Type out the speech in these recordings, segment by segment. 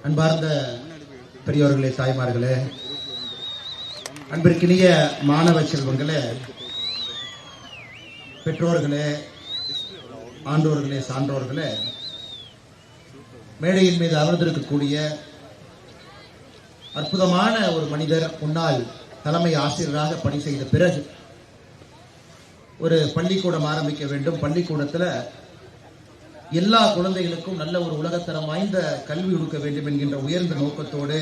அன்பார்ந்த பெரியோர்களே, தாய்மார்களே, அன்பிற்கினிய மாணவ செல்வங்களே, பெற்றோர்களே, ஆண்டோர்களே, சான்றோர்களே, மேடையின் மீது அமர்ந்திருக்கக்கூடிய அற்புதமான ஒரு மனிதர், முன்னாள் தலைமை ஆசிரியராக பணி செய்த பிறகு ஒரு பள்ளிக்கூடம் ஆரம்பிக்க வேண்டும், பள்ளிக்கூடத்தில் எல்லா குழந்தைகளுக்கும் நல்ல ஒரு உலகத்தரம் வாய்ந்த கல்வி கொடுக்க வேண்டும் என்கின்ற உயர்ந்த நோக்கத்தோடு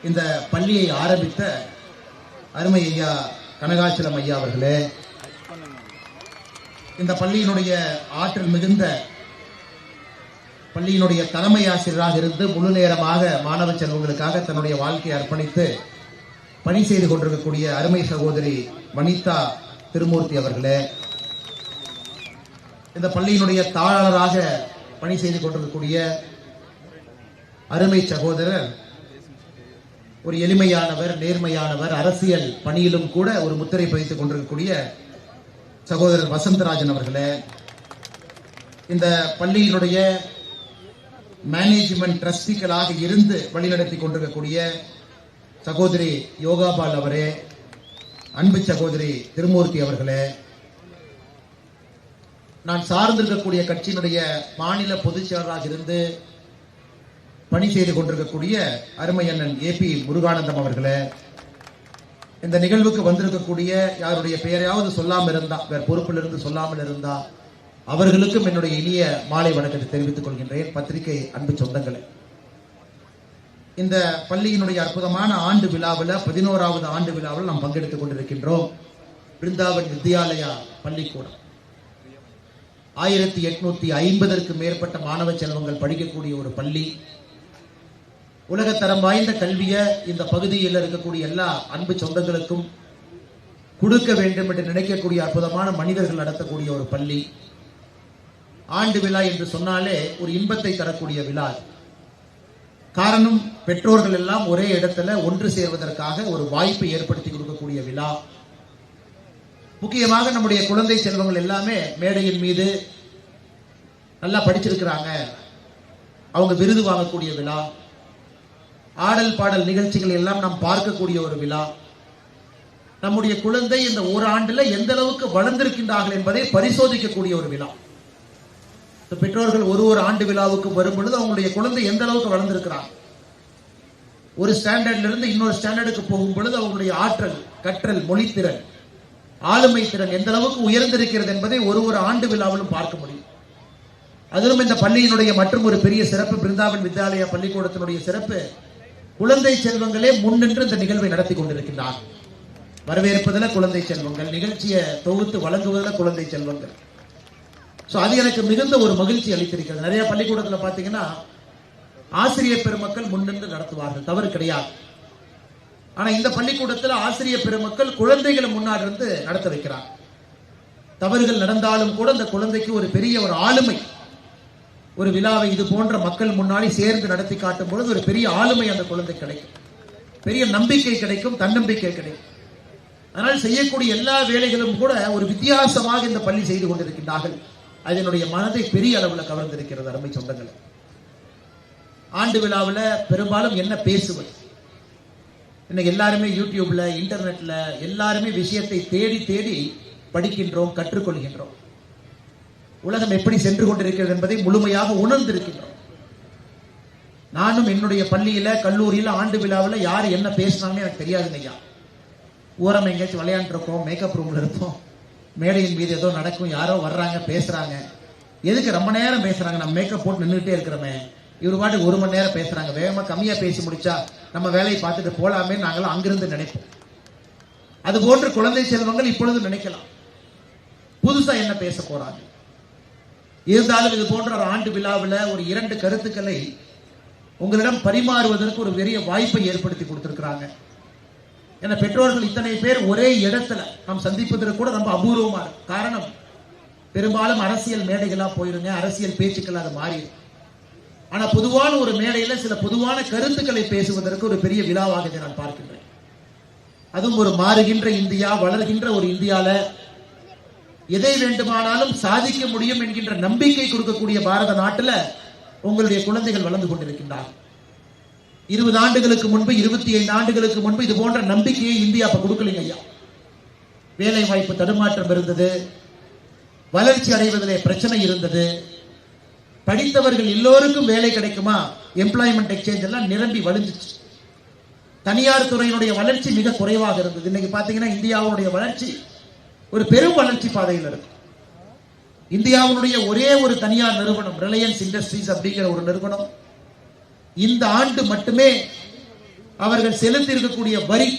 இந்த பள்ளியை ஆரம்பித்த அருமை ஐயா கனகாச்சலம் ஐயா அவர்களே, இந்த பள்ளியினுடைய ஆற்றல் மிகுந்த பள்ளியினுடைய தலைமை ஆசிரியராக இருந்து முழு நேரமாக மாணவ செல்வங்களுக்காக தன்னுடைய வாழ்க்கையை அர்ப்பணித்து பணி செய்து கொண்டிருக்கக்கூடிய அருமை சகோதரி வனிதா திருமூர்த்தி அவர்களே, இந்த பள்ளியினுடைய தாளராக பணி செய்து கொண்டிருக்கக்கூடிய அருமை சகோதரர், ஒரு எளிமையானவர், நேர்மையானவர், அரசியல் பணியிலும் கூட ஒரு முத்திரை பதித்துக் கொண்டிருக்கக்கூடிய சகோதரர் வசந்தராஜன் அவர்களே, இந்த பள்ளியினுடைய மேனேஜ்மெண்ட் ட்ரஸ்டிகளாக இருந்து வழிநடத்தி கொண்டிருக்கக்கூடிய சகோதரி யோகாபால் அவரே, அன்பு சகோதரி திருமூர்த்தி அவர்களே, நான் சார்ந்திருக்கக்கூடிய கட்சியினுடைய மாநில பொதுச் செயலராக இருந்து பணி செய்து கொண்டிருக்கக்கூடிய அருமை அண்ணன் ஏபி முருகானந்தம் அவர்களே, இந்த நிகழ்வுக்கு வந்திருக்கக்கூடிய யாருடைய பெயரையாவது சொல்லாமல் இருந்தா, வேற பொறுப்பிலிருந்து சொல்லாமல் இருந்தா அவர்களுக்கும் என்னுடைய இனிய மாலை வணக்கத்தை தெரிவித்துக் கொள்கின்றேன். பத்திரிகை அன்பு சொந்தங்களே, இந்த பள்ளியினுடைய அற்புதமான ஆண்டு விழாவில் 11வது ஆண்டு விழாவில் நாம் பங்கெடுத்துக் கொண்டிருக்கின்றோம். பிருந்தாவன் வித்யாலயா பள்ளிக்கூடம் 1850ற்கு மேற்பட்ட மாணவ செல்வங்கள் படிக்கக்கூடிய ஒரு பள்ளி. உலகத்தரம் வாய்ந்த கல்வியை இந்த பகுதியில் இருக்கக்கூடிய எல்லா அன்பு சொந்தங்களுக்கும் கொடுக்க வேண்டும் என்று நினைக்கக்கூடிய அற்புதமான மனிதர்கள் நடத்தக்கூடிய ஒரு பள்ளி. ஆண்டு விழா என்று சொன்னாலே ஒரு இன்பத்தை தரக்கூடிய விழா. காரணம், பெற்றோர்கள் எல்லாம் ஒரே இடத்துல ஒன்று சேர்வதற்காக ஒரு வாய்ப்பை ஏற்படுத்தி கொடுக்கக்கூடிய விழா. முக்கியமாக நம்முடைய குழந்தை செல்வங்கள் எல்லாமே மேடையின் மீது நல்லா படிச்சிருக்கிறாங்க, அவங்க விருது வாங்கக்கூடிய விழா. ஆடல் பாடல் நிகழ்ச்சிகள் எல்லாம் நாம் பார்க்கக்கூடிய ஒரு விழா. நம்முடைய குழந்தை இந்த ஒரு ஆண்டுல எந்த அளவுக்கு வளர்ந்திருக்கின்றார்கள் என்பதை பரிசோதிக்கக்கூடிய ஒரு விழா. பெற்றோர்கள் ஒரு ஆண்டு விழாவுக்கு வரும் பொழுது அவங்களுடைய குழந்தை எந்த அளவுக்கு வளர்ந்திருக்கிறாங்க, ஒரு ஸ்டாண்டர்ட்ல இருந்து இன்னொரு ஸ்டாண்டர்டுக்கு போகும் பொழுது அவங்களுடைய ஆற்றல், கற்றல், மொழித்திறன், ஆளுமை திறன் எந்த அளவுக்கு உயர்ந்திருக்கிறது என்பதை ஒரு ஆண்டு விழாவிலும் பார்க்க முடியும். அதிலும் இந்த பள்ளியினுடைய மற்றும் ஒரு பெரிய சிறப்பு, பிருந்தாவன் வித்யாலயா பள்ளிக்கூடத்தினுடைய சிறப்பு, குழந்தை செல்வங்களே முன்னின்று இந்த நிகழ்வை நடத்தி கொண்டிருக்கின்றார். வரவேற்பதில் குழந்தை செல்வங்கள், நிகழ்ச்சியை தொகுத்து வழங்குவதில் குழந்தை செல்வங்கள். அது எனக்கு மிகுந்த ஒரு மகிழ்ச்சி அளித்திருக்கிறது. நிறைய பள்ளிக்கூடத்தில் பார்த்தீங்கன்னா ஆசிரியர் பெருமக்கள் முன்னின்று நடத்துவார்கள், தவறு கிடையாது. ஆனா இந்த பள்ளிக்கூடத்தில் ஆசிரியர் பெருமக்கள் குழந்தைகளை முன்னாடி இருந்து நடத்த வைக்கிறார். தவறுகள் நடந்தாலும் கூட அந்த குழந்தைக்கு ஒரு பெரிய ஒரு ஆளுமை, ஒரு விழாவை இது போன்ற மக்கள் முன்னாடி சேர்ந்து நடத்தி காட்டும் பொழுது ஒரு பெரிய ஆளுமை அந்த குழந்தை கிடைக்கும், பெரிய நம்பிக்கை கிடைக்கும், தன்னம்பிக்கை கிடைக்கும். அதனால் செய்யக்கூடிய எல்லா வேலைகளும் கூட ஒரு வித்தியாசமாக இந்த பள்ளி செய்து கொண்டிருக்கின்றார்கள். அதனுடைய மனதை பெரிய அளவில் கவர்ந்திருக்கிறது. அருமை சொந்தங்களை, ஆண்டு விழாவில் பெரும்பாலும் என்ன பேசுவது, இன்னைக்கு எல்லாருமே யூடியூப்ல, இன்டர்நெட்ல எல்லாருமே விஷயத்தை தேடி தேடி படிக்கின்றோம், கற்றுக்கொள்கின்றோம். உலகம் எப்படி சென்று கொண்டிருக்கிறது என்பதை முழுமையாக உணர்ந்திருக்கின்றோம். நானும் என்னுடைய பள்ளியில, கல்லூரியில ஆண்டு விழாவில் யார் என்ன பேசினாங்கன்னு எனக்கு தெரியாதுங்க ஐயா. ஓரம் எங்கேயாச்சும் விளையாண்டு இருக்கோம், மேக்கப் ரூம்ல இருப்போம், மேடையின் மீது ஏதோ நடக்கும், யாரோ வர்றாங்க, பேசுறாங்க. எதுக்கு ரொம்ப நேரம் பேசுறாங்க, நம்ம மேக்கப் போட்டு நின்றுட்டே இருக்கிறோமே, இவரு பாட்டுக்கு 1 மணி நேரம் பேசுறாங்க, வேகமா கம்மியா பேசி முடிச்சா நம்ம வேலையை பார்த்துட்டு போலாமே நாங்களாம் அங்கிருந்து நினைப்போம். அது போன்று குழந்தை செல்வங்கள் இப்பொழுது நினைக்கலாம், புதுசா என்ன பேச போறாங்க. இருந்தாலும் இது போன்ற ஒரு ஆண்டு விழாவில் ஒரு 2 கருத்துக்களை உங்களிடம் பரிமாறுவதற்கு ஒரு பெரிய வாய்ப்பை ஏற்படுத்தி கொடுத்திருக்கிறாங்க. ஏன்னா பெற்றோர்கள் இத்தனை பேர் ஒரே இடத்துல நாம் சந்திப்பதற்கு கூட ரொம்ப அபூர்வமா இருக்கு. காரணம், பெரும்பாலும் அரசியல் மேடைகளா போயிருங்க, அரசியல் பேச்சுக்கள் அது மாறி. ஆனா பொதுவான ஒரு மேடையில சில பொதுவான கருத்துக்களை பேசுவதற்கு ஒரு பெரிய விழாவாக இதை நான் பார்க்கின்றேன். அதுவும் ஒரு மாறுகின்ற இந்தியா, வளர்கின்ற ஒரு இந்தியால எதை வேண்டுமானாலும் சாதிக்க முடியும் என்கின்ற நம்பிக்கை கொடுக்கக்கூடிய பாரத நாட்டில் உங்களுடைய குழந்தைகள் வளர்ந்து கொண்டிருக்கின்றார்கள். 20 ஆண்டுகளுக்கு முன்பு, 25 ஆண்டுகளுக்கு முன்பு இது போன்ற நம்பிக்கையை இந்தியா அப்ப கொடுக்கலைங்க ஐயா. வேலை வாய்ப்பு தடுமாற்றம் இருந்தது, வளர்ச்சி அடைவதிலே பிரச்சனை இருந்தது, படித்தவர்கள் எல்லோருக்கும் வேலை கிடைக்குமா, எம்ப்ளாய்மெண்ட் எக்ஸ்சேஞ்ச் எல்லாம் நிரம்பி வழிஞ்சிச்சு. தனியார் துறையினுடைய வளர்ச்சி மிக குறைவாக இருந்தது. இன்னைக்கு பாத்தீங்கன்னா இந்தியாவுடைய வளர்ச்சி ஒரு பெரும் வளர்ச்சி பாதையில் இருக்கு. இந்தியாவுடைய ஒரே ஒரு தனியார் நிறுவனம் ரிலையன்ஸ் இண்டஸ்ட்ரீஸ் அப்படிங்கிற ஒரு நிறுவனம் இந்த ஆண்டு மட்டுமே அவர்கள் செலுத்தி இருக்கக்கூடிய வரி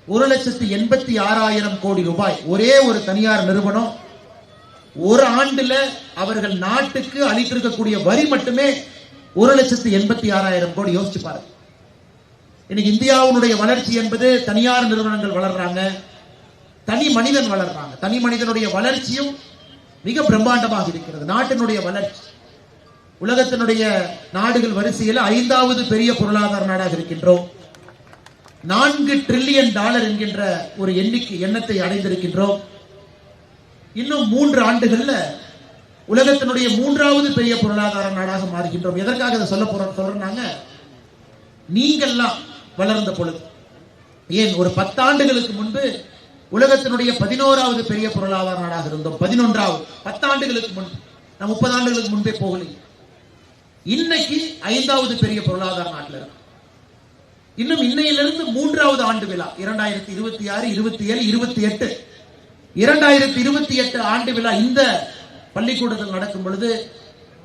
1,86,000 கோடி ரூபாய். ஒரே ஒரு தனியார் நிறுவனம் ஒரு ஆண்டுல அவர்கள் நாட்டுக்கு அளித்திருக்கக்கூடிய வரி மட்டுமே 1,86,000 கோடி. யோசிச்சு பாருங்க. இன்னைக்கு இந்தியாவுடைய வளர்ச்சி என்பது தனியார் நிறுவனங்கள் வளர்றாங்க, தனி மனிதன் வளர்றாங்க. தனி மனிதனுடைய வளர்ச்சியும் மிக பிரம்மாண்டமாக இருக்கிறது. நாட்டினுடைய வளர்ச்சி உலகத்தினுடைய நாடுகள் வரிசையில் 5வது பெரிய பொருளாதார நாடாக இருக்கின்றோம். $4 டிரில்லியன் என்கின்ற ஒரு எண்ணத்தை அடைந்திருக்கின்றோம். இன்னும் 3 ஆண்டுகள்ல உலகத்தினுடைய 3வது பெரிய பொருளாதார நாடாக மாறுகின்றோம். எதற்காக இதை சொல்றாங்க? நீங்கள்லாம் வளர்ந்த பொழுது, ஏன் ஒரு 10 ஆண்டுகளுக்கு முன்பு உலகத்தினுடைய 11வது பெரிய பொருளாதார நாடாக இருந்தோம். 11வது 10 ஆண்டுகளுக்கு முன்பு, நான் 30 ஆண்டுகளுக்கு முன்பே போகலை. இன்னைக்கு 5வது பெரிய பொருளாதார நாட்டில் இருக்கு. இன்னும் இன்னையிலிருந்து 3வது ஆண்டு விழா 2026, 27, 28 2028 ஆண்டு விழா இந்த பள்ளிக்கூடத்தில் நடக்கும் பொழுது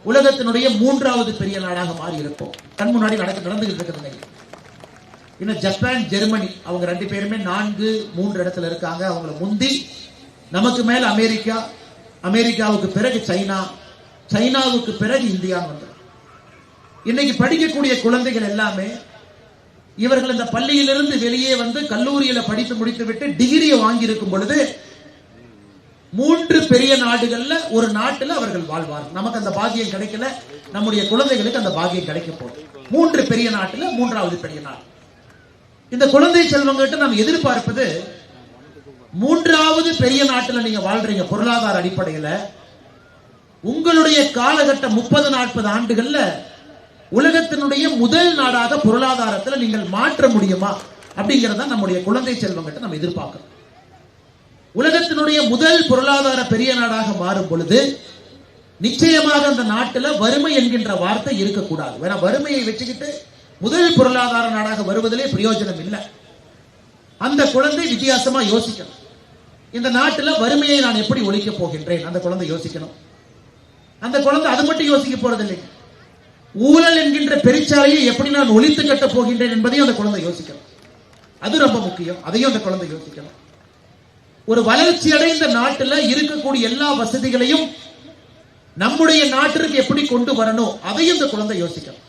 உலகத்தினுடைய 3வது பெரிய நாடாக மாறி இருப்போம். கண் முன்னாடி நடந்துகிட்டு இருக்கிறது. இன்னும் ஜப்பான், ஜெர்மனி அவங்க 2 பேருமே 4, 3 இடத்துல இருக்காங்க. அவங்கள முந்தி நமக்கு மேல அமெரிக்கா, அமெரிக்காவுக்கு பிறகு சைனா, சைனாவுக்கு பிறகு இந்தியா வந்து இன்னைக்கு படிக்கக்கூடிய குழந்தைகள் எல்லாமே இவர்கள் இந்த பள்ளியிலிருந்து வெளியே வந்து கல்லூரியில படித்து முடித்து விட்டு டிகிரியை வாங்கி இருக்கும் பொழுது 3 பெரிய நாடுகள்ல ஒரு நாட்டில் அவர்கள் வாழ்வார்கள். நமக்கு அந்த பாக்கியம் கிடைக்கல, நம்முடைய குழந்தைகளுக்கு அந்த பாக்கியம் கிடைக்க போகுது. 3 பெரிய நாட்டில் 3வது பெரிய நாடு. இந்த குழந்தை செல்வங்கிட்ட நாம் எதிர்பார்ப்பது 3வது பெரிய நாட்டில் நீங்க வாழ்றீங்க பொருளாதார அடிப்படையில், உங்களுடைய காலகட்டம் 30-40 ஆண்டுகள்ல உலகத்தினுடைய முதல் நாடாக பொருளாதாரத்தில் நீங்கள் மாற்ற முடியுமா அப்படிங்கறத நம்முடைய குழந்தை செல்வங்கிட்ட நம்ம எதிர்பார்க்கிறோம். உலகத்தினுடைய முதல் பொருளாதார பெரிய நாடாக மாறும் பொழுது நிச்சயமாக அந்த நாட்டில் வறுமை என்கின்ற வார்த்தை இருக்கக்கூடாது. வேற வறுமையை வச்சுக்கிட்டு முதல் பொருளாதார நாடாக வருவதிலே பிரயோஜனம் இல்லை. அந்த குழந்தை வித்தியாசமா யோசிக்கணும். இந்த நாட்டில் வறுமையை நான் எப்படி ஒழிக்க போகின்றேன், அந்த குழந்தை யோசிக்கணும். அந்த குழந்தை அது மட்டும் யோசிக்க போறதில்லை, ஊழல் என்கின்ற பெருச்சாலையை எப்படி நான் ஒழித்து கட்ட போகின்றேன் என்பதையும் அந்த குழந்தை யோசிக்கணும். அது ரொம்ப முக்கியம். அதையும் அந்த குழந்தை யோசிக்கணும். ஒரு வளர்ச்சி அடைந்த நாட்டில் இருக்கக்கூடிய எல்லா வசதிகளையும் நம்முடைய நாட்டிற்கு எப்படி கொண்டு வரணும் அதையும் இந்த குழந்தை யோசிக்கணும்.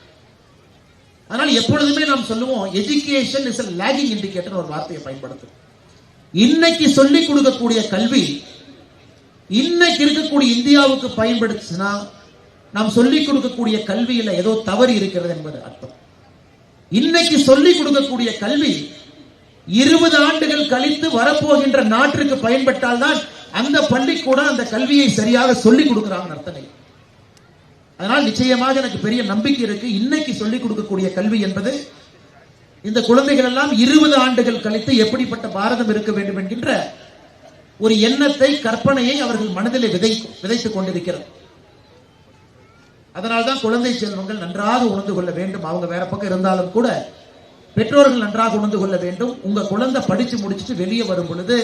அதனால எப்பொழுதுமே நாம் சொல்லுவோம், education is a lagging indicator ஒரு வார்த்தையை பயன்படுத்தும். இன்னைக்கு சொல்லிக் கொடுக்கக்கூடிய கல்வி இன்னைக்கு இருக்கக்கூடிய இந்தியாவுக்கு பயன்படுச்சுன்னா நாம் சொல்லிக் கொடுக்கக்கூடிய கல்வியில ஏதோ தவறு இருக்கிறது என்பது அர்த்தம். இன்னைக்கு சொல்லிக் கொடுக்கக்கூடிய கல்வி 20 ஆண்டுகள் கழித்து வரப்போகின்ற நாட்டிற்கு பயன்பட்டால் தான் அந்த பள்ளிக்கூடம் அந்த கல்வியை சரியாக சொல்லிக் கொடுக்கிறாங்க அர்த்தம். அதனால் நிச்சயமாக எனக்கு பெரிய நம்பிக்கை இருக்கு. இன்னைக்கு சொல்லிக் கொடுக்கக்கூடிய கல்வி என்பது இந்த குழந்தைகள் எல்லாம் 20 ஆண்டுகள் கழித்து எப்படிப்பட்ட பாரதம் இருக்க வேண்டும் என்கின்ற ஒரு எண்ணத்தை, கற்பனையை அவர்கள் மனதிலே விதைத்துக் கொண்டிருக்கிறது. அதனால்தான் குழந்தை செல்வங்கள் நன்றாக உணர்ந்து கொள்ள வேண்டும். அவங்க வேற பக்கம் இருந்தாலும் கூட பெற்றோர்கள் நன்றாக உணர்ந்து கொள்ள வேண்டும். உங்க குழந்தை படிச்சு முடிச்சுட்டு வெளியே வரும் பொழுது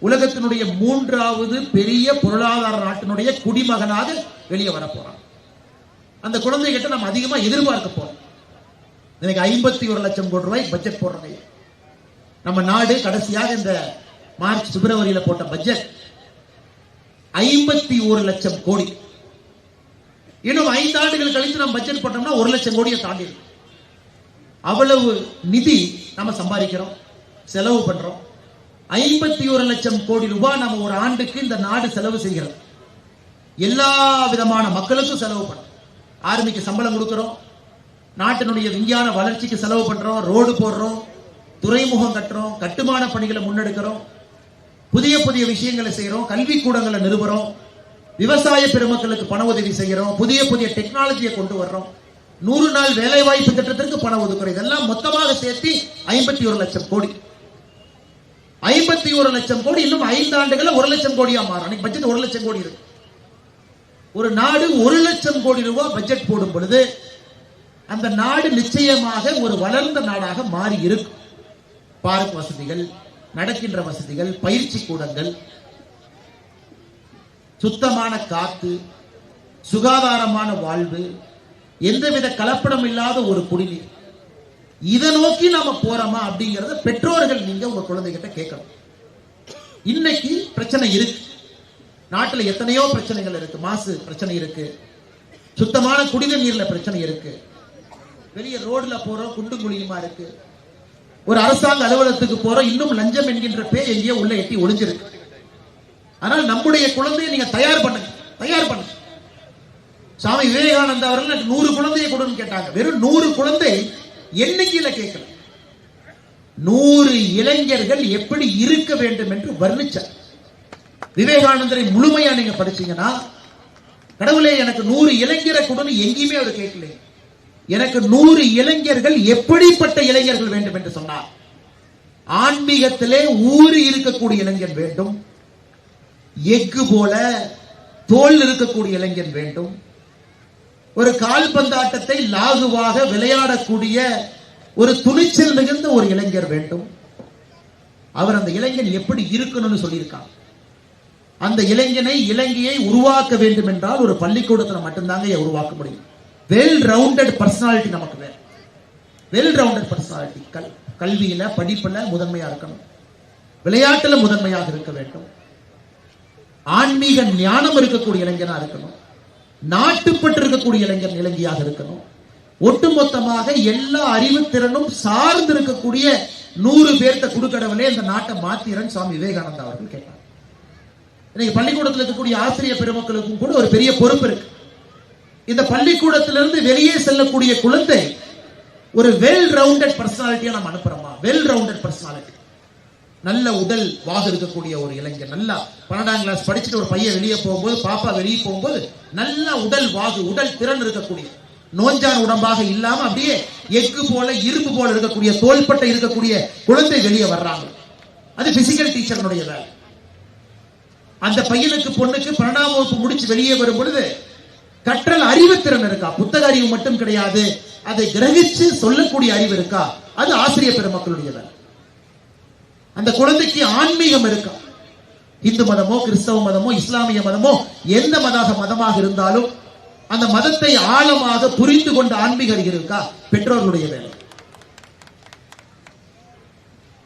உலகத்தினுடைய 3வது பெரிய பொருளாதார நாட்டினுடைய குடிமகனாக வெளியே வர போறான். அந்த குழந்தைகிட்ட நம்ம அதிகமா எதிர்பார்க்க போறோம். இன்னைக்கு 51 லட்சம் கோடி ரூபாய் பட்ஜெட் போடுறாங்க. நம்ம நாடு கடைசியாக இந்த மார்ச் பிப்ரவரியில போட்ட பட்ஜெட் 51 லட்சம் கோடி. இன்னும் 5 ஆண்டுகள் கழித்து நம்ம பட்ஜெட் போட்டோம்னா 1 லட்சம் கோடியை தாண்டி அவ்வளவு நிதி நம்ம சம்பாதிக்கிறோம், செலவு பண்றோம். 51 லட்சம் கோடி ரூபாய் நம்ம ஒரு ஆண்டுக்கு இந்த நாடு செலவு செய்கிறது. எல்லா விதமான மக்களுக்கும் செலவு பண்றோம். ஆர்மிக்கு சம்பளம் கொடுக்கிறோம், நாட்டினுடைய விஞ்ஞான வளர்ச்சிக்கு செலவு பண்றோம், ரோடு போடுறோம், துறைமுகம் கட்டுறோம், கட்டுமான பணிகளை முன்னெடுக்கிறோம், புதிய புதிய விஷயங்களை செய்யறோம், கல்வி கூடங்களை நிறுவுறோம், விவசாய பெருமக்களுக்கு பண உதவி செய்யறோம், புதிய புதிய டெக்னாலஜியை கொண்டு வர்றோம். 100 நாள் வேலை வாய்ப்பு திட்டத்திற்கு பணம் ஒதுக்குறோம். இதெல்லாம் மொத்தமாக சேர்த்து 51 லட்சம் கோடி. 51 லட்சம் கோடி இன்னும் 5 ஆண்டுகளில் 1 லட்சம் கோடியா மாறும். அன்னைக்கு பட்ஜெட் 1 லட்சம் கோடி இருக்கு. ஒரு நாடு 1 லட்சம் கோடி ரூபாய் பட்ஜெட் போடும் பொழுது அந்த நாடு நிச்சயமாக ஒரு வளர்ந்த நாடாக மாறி இருக்கும். பார்க் வசதிகள், நடக்கின்ற வசதிகள், பயிற்சி கூடங்கள், சுத்தமான காத்து, சுகாதாரமான வாழ்வு, எந்தவித கலப்படம் இல்லாத ஒரு குடிநீர், இதை நோக்கி நாம போறோமா அப்படிங்கறத பெற்றோர்கள் நீங்க உங்க குழந்தைகிட்ட கேட்கணும். இன்னைக்கு பிரச்சனை இருக்கு, நாட்டில் எத்தனையோ பிரச்சனைகள் இருக்கு. மாசு பிரச்சனை இருக்கு, சுத்தமான குடிநீர் நீர்ல பிரச்சனை இருக்கு, வெளியே ரோட்ல போறோம் குண்டு குழியுமா இருக்கு, ஒரு அரசாங்க அலுவலகத்துக்கு போறோம் இன்னும் லஞ்சம் என்கின்ற பேர் எங்கேயோ உள்ள எட்டி ஒளிஞ்சிருக்கு. ஆனால் நம்முடைய குழந்தையை நீங்க தயார் பண்ணுங்க. சுவாமி விவேகானந்தா அவர்கள் 100 குழந்தையை கொடுன்னு கேட்டாங்க. வெறும் 100 குழந்தை எண்ணிக்கையில கேட்கல, 100 இளைஞர்கள் எப்படி இருக்க வேண்டும் என்று வர்ணிச்சார். விவேகானந்தரை முழுமையா நீங்க படிச்சீங்கன்னா, கடவுளே எனக்கு 100 இளைஞரை கொடுன்னு எங்கேயுமே அவர் கேட்கல. எனக்கு 100 இளைஞர்கள் எப்படிப்பட்ட இளைஞர்கள் வேண்டும் என்று சொன்னார். ஆன்மீகத்திலே ஊறி இருக்கக்கூடிய இளைஞர் வேண்டும், எஃகு போல தோல் இருக்கக்கூடிய இளைஞர் வேண்டும், ஒரு கால்பந்தாட்டத்தை லாகுவாக விளையாடக்கூடிய ஒரு துணிச்சல் மிகுந்த ஒரு இளைஞர் வேண்டும். அவர் அந்த இளைஞன் எப்படி இருக்கணும்னு சொல்லியிருக்காங்க. அந்த இளைஞனை இலங்கையை உருவாக்க வேண்டும் என்றால் ஒரு பள்ளிக்கூடத்தில் மட்டும்தாங்க உருவாக்க முடியும். வெல் ரவுண்டட் பர்சனாலிட்டி நமக்கு வேணும். வெல் ரவுண்டட் பர்சனாலிட்டி கல்வியில படிப்புல முதன்மையா இருக்கணும், விளையாட்டுல முதன்மையாக இருக்க வேண்டும், ஆன்மீக ஞானம் இருக்கக்கூடிய இளைஞனா இருக்கணும், நாட்டுப்பட்டு இருக்கக்கூடிய இளைஞர் இளைஞியாக இருக்கணும். ஒட்டுமொத்தமாக எல்லா அறிவுத்திறனும் சார்ந்து இருக்கக்கூடிய 100 பேர்த்த குடுக்கடவுளே இந்த நாட்டை மாத்திரன் சுவாமி விவேகானந்தா அவர்கள் கேட்டார். இன்னைக்கு பள்ளிக்கூடத்தில் இருக்கக்கூடிய ஆசிரியர் பெருமக்களுக்கும் கூட ஒரு பெரிய பொறுப்பு இருக்கு. இந்த பள்ளிக்கூடத்திலிருந்து வெளியே செல்லக்கூடிய குழந்தை ஒரு வெல் ரவுண்டட் பர்சனாலிட்டியா நம்ம அனுப்புறோமா? வெல் ரவுண்டட் பர்சனாலிட்டி, நல்ல உடல் வாகு இருக்கக்கூடிய ஒரு இளைஞர், நல்லா 12ஆம் கிளாஸ் படிச்சுட்டு ஒரு பையன் வெளியே போகும்போது, பாப்பா வெளியே போகும்போது நல்ல உடல் வாகு, உடல் திறன் இருக்கக்கூடிய, நோஞ்சான் உடம்பாக இல்லாம அப்படியே எஃகு போல இரும்பு போல இருக்கக்கூடிய, தோள்பட்டை இருக்கக்கூடிய குழந்தை வெளியே வர்றாங்க. அது பிசிக்கல் டீச்சர்னுடைய வேலை. அந்த பையனுக்கு பொண்ணுக்கு 12ஆம் வகுப்பு முடிச்சு வெளியே வரும் பொழுது கற்றல் அறிவுத்திறன் இருக்கா? புத்தக அறிவு மட்டும் கிடையாது, அதை கிரகிச்சு சொல்லக்கூடிய அறிவு இருக்கா? அது ஆசிரியர் பெருமக்களுடைய வேலை. அந்த குழந்தைக்கு ஆன்மீகம் இருக்கா? இந்து மதமோ கிறிஸ்தவ மதமோ இஸ்லாமிய மதமோ எந்த மதமாக இருந்தாலும் அந்த மதத்தை ஆழமாக புரிந்து கொண்ட ஆன்மீக அறிவு இருக்கா? பெற்றோர்களுடைய வேலை.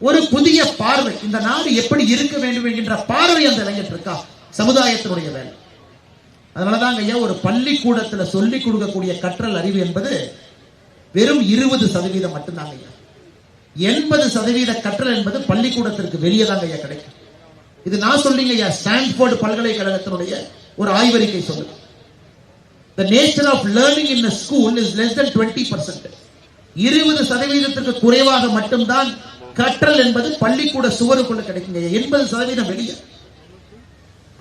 ஒரு புதிய பார்வை, இந்த நாடு எப்படி இருக்க வேண்டும் என்கின்ற பார்வை அந்த இளைஞர் இருக்கா? சமுதாயத்தினுடைய வேலை. அதனாலதான் ஐயா ஒரு பள்ளிக்கூடத்துல சொல்லிக் கொடுக்கக்கூடிய கற்றல் அறிவு என்பது வெறும் 20% மட்டும்தாங்க ஐயா. 80% கற்றல் என்பது பள்ளிக்கூடத்திற்கு வெளியே தாங்க ஐயா கிடைக்கும். இது நான் சொல்லிங்க ஐயா, ஸ்டான்போர்டு பல்கலைக்கழகத்தினுடைய ஒரு ஆய்வறிக்கை சொல்லுது. The nature of learning in a school is less than 20%. 20% குறைவாக மட்டும்தான் கற்றல் என்பது பள்ளிக்கூட சுவருக்குள்ள கிடைக்குங்க. 80% வெளியே.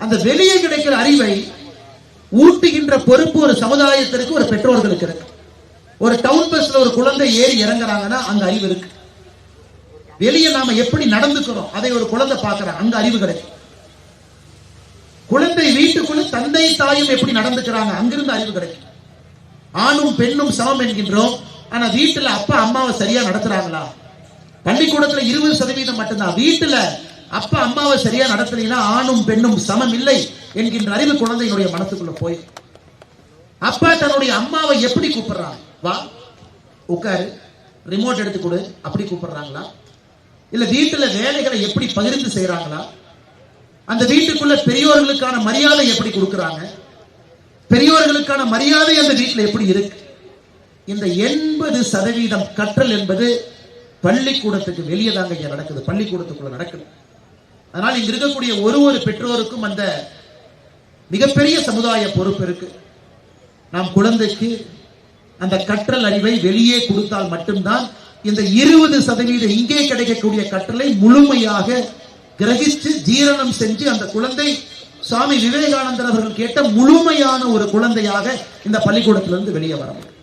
அந்த வெளியே கிடைக்கிற அறிவை ஊட்டுகின்ற பொறுப்பு ஒரு சமுதாயத்திற்கு, ஒரு பெற்றோர்களுக்கு இருக்கு. ஒரு டவுன் பஸ்ல ஒரு குழந்தை ஏறி இறங்குறாங்கன்னா அங்க அறிவு இருக்கு. வெளியே நாம எப்படி நடந்துக்கிறோம் அதை ஒரு குழந்தை பார்க்கிறான், அங்க அறிவு கிடைக்கும். குழந்தை வீட்டுக்குள்ள தந்தை தாயும் எப்படி நடந்துக்கிறாங்க, அங்கிருந்து அறிவு கிடைக்கும். ஆணும் பெண்ணும் சமம் என்கின்றோம், ஆனா வீட்டுல அப்பா அம்மாவை சரியா நடத்துறாங்களா? பள்ளிக்கூடத்துல 20% மட்டும்தான். வீட்டுல அப்பா அம்மாவை சரியா நடத்தலைன்னா ஆணும் பெண்ணும் சமம் இல்லை என்கின்ற அறிவு குழந்தைகளுடைய மனசுக்குள்ள போய், அப்பா தன்னுடைய அம்மாவை எப்படி கூப்பிடுறாங்க? வா உட்காரு, ரிமோட் எடுத்து கொடு, அப்படி கூப்பிடுறாங்களா? இல்ல வீட்டுல வேலைகளை எப்படி பகிர்ந்து செய்யறாங்களா? அந்த வீட்டுக்குள்ள பெரியோர்களுக்கான மரியாதை எப்படி கொடுக்கறாங்க? பெரியோர்களுக்கான மரியாதை அந்த வீட்டுல எப்படி இருக்கு? இந்த 80% கற்றல் என்பது பள்ளிக்கூடத்துக்கு வெளியே தாங்க இங்க நடக்குது, பள்ளிக்கூடத்துக்குள்ள நடக்குது. அதனால் இங்க இருக்கக்கூடிய ஒரு பெற்றோருக்கும் அந்த மிகப்பெரிய சமுதாய பொறுப்பு இருக்கு. நாம் குழந்தைக்கு அந்த கற்றல் அறிவை வெளியே கொடுத்தால் மட்டும்தான் இந்த 20% இங்கே கிடைக்கக்கூடிய கற்றலை முழுமையாக கிரகிச்சு ஜீரணம் செஞ்சு அந்த குழந்தை சுவாமி விவேகானந்தர் அவர்கள் கேட்ட முழுமையான ஒரு குழந்தையாக இந்த பள்ளிக்கூடத்திலிருந்து வெளியே வர முடியும்.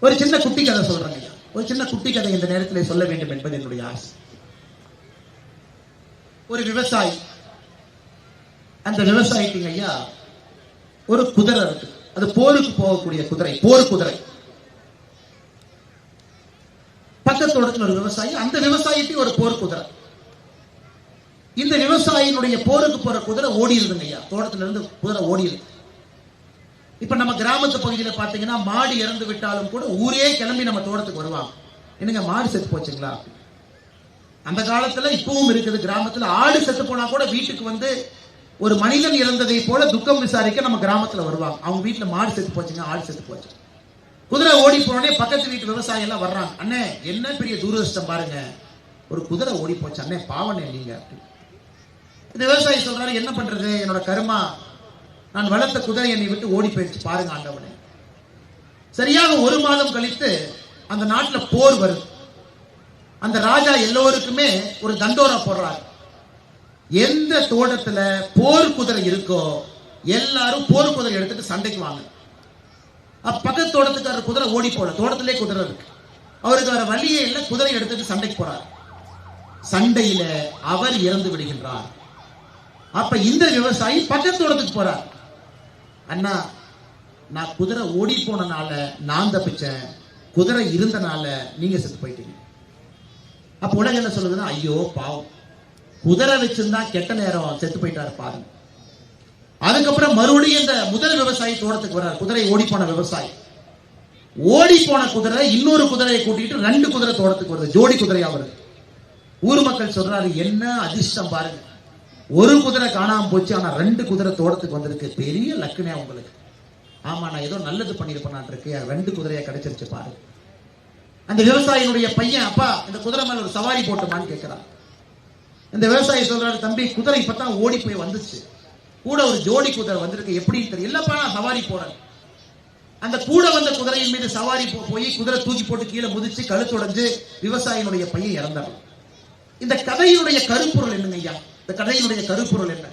ஒரு சின்ன குட்டி கதை சொல்றேன் ஐயா. ஒரு சின்ன குட்டி கதை இந்த நேரத்தில் சொல்ல வேண்டும் என்பது என்னுடைய ஆசை. ஒரு விவசாயி, அந்த விவசாயிக்கு ஐயா ஒரு குதிரை இருக்கு. அது போருக்கு போகக்கூடிய குதிரை, போர் குதிரை. பக்கத்தோடத்துல ஒரு விவசாயி, அந்த விவசாயிக்கு ஒரு போர் குதிரை. இந்த விவசாயினுடைய போருக்கு போற குதிரை ஓடி இருந்துங்க ஐயா. தோட்டத்துல இருந்து குதிரை ஓடி இருக்கு. இப்ப நம்ம கிராமத்து பகுதியில் பாத்தீங்கன்னா மாடு இறந்து விட்டாலும் கூட ஊரே கிளம்பி நம்ம தோட்டத்துக்கு வருவாங்க. என்னங்க மாடு செத்து போச்சுங்களா? அந்த காலத்துல இப்பவும் இருக்குது. கிராமத்துல ஆடு செத்து போனா கூட வீட்டுக்கு வந்து ஒரு மனிதன் இறந்ததை போல துக்கம் விசாரிக்க நம்ம கிராமத்துல வருவாங்க. அவங்க வீட்டுல மாடு செத்து போச்சுங்க, ஆடு செத்து போச்சு. குதிரை ஓடி போனே பக்கத்து வீட்டு விவசாயம் எல்லாம் வர்றாங்க. அண்ணே என்ன பெரிய துரதிருஷ்டம் பாருங்க, ஒரு குதிரை ஓடி போச்சு அண்ணே, பாவனே நீங்க. இந்த விவசாயி சொல்றாரு, என்ன பண்றது, என்னோட கருமா, நான் வளர்த்த குதிரை என்னை விட்டு ஓடி போயிடுச்சு பாருங்க ஆண்டவனே. சரியாக ஒரு மாதம் கழித்து அந்த நாட்டில் போர் வருது. அந்த ராஜா எல்லோருக்குமே ஒரு தண்டோரா போடுறாரு. எந்த தோட்டத்துல போர் குதிரை இருக்கோ எல்லாரும் போர் குதிரை எடுத்துட்டு சண்டைக்கு வாங்க. பக்கத்து தோட்டத்துக்கார குதிரை ஓடி போல, தோட்டத்திலே குதிரை இருக்கு, அவருக்கு வேற வழியே இல்லை, குதிரை எடுத்துட்டு சண்டைக்கு போறார். சண்டையில அவர் இறந்து விடுகின்றார். அப்ப இந்த விவசாயி பக்கத்து தோட்டத்துக்கு போறார். அண்ணா, நான் குதிரை ஓடி போனனால நான் தப்பிச்சேன், குதிரை இருந்தனால நீங்க செத்து போயிட்டீங்க. அப்ப உலகம் என்ன சொல்லுதுன்னா, ஐயோ பாவம், குதிரை வச்சிருந்தா கெட்ட நேரம் செத்து போயிட்டாரு பாருங்க. அதுக்கப்புறம் மறுபடியும் இந்த முதல் விவசாயி தோட்டத்துக்கு வர்றார். குதிரை ஓடி போன விவசாயி, ஓடி போன குதிரை இன்னொரு குதிரையை கூட்டிட்டு 2 குதிரை தோட்டத்துக்கு வருது, ஜோடி குதிரையா வருது. ஊர் மக்கள் சொல்றாரு, என்ன அதிர்ஷ்டம் பாருங்க, ஒரு குதிரை காணாம போச்சு, ஆனா 2 குதிரை தோட்டத்துக்கு வந்திருக்கு, பெரிய லக்குனே உங்களுக்கு. ஆமா, நான் ஏதோ நல்லது பண்ணிருப்பேன் இருக்கு, 2 குதிரையா கிடைச்சிருச்சு பாரு. அந்த விவசாயினுடைய பையன், அப்பா இந்த குதிரை மேல ஒரு சவாரி போட்டுமான்னு கேட்கிறான். இந்த விவசாயி சொல்றாரு, தம்பி குதிரை இப்பதான் ஓடி போய் வந்துச்சு, கூட ஒரு ஜோடி குதிரை வந்திருக்கு, எப்படி தெரியும்? இல்லப்பா நான் சவாரி போறேன். அந்த கூட வந்த குதிரையின் மீது சவாரி போய் குதிரை தூக்கி போட்டு கீழே முதிச்சு கழுத்து உடைஞ்சு விவசாயினுடைய பையன் இறந்தார். இந்த கதையினுடைய கருப்பொருள் என்னங்க ஐயா? இந்த கதையினுடைய கருப்பொருள் என்ன?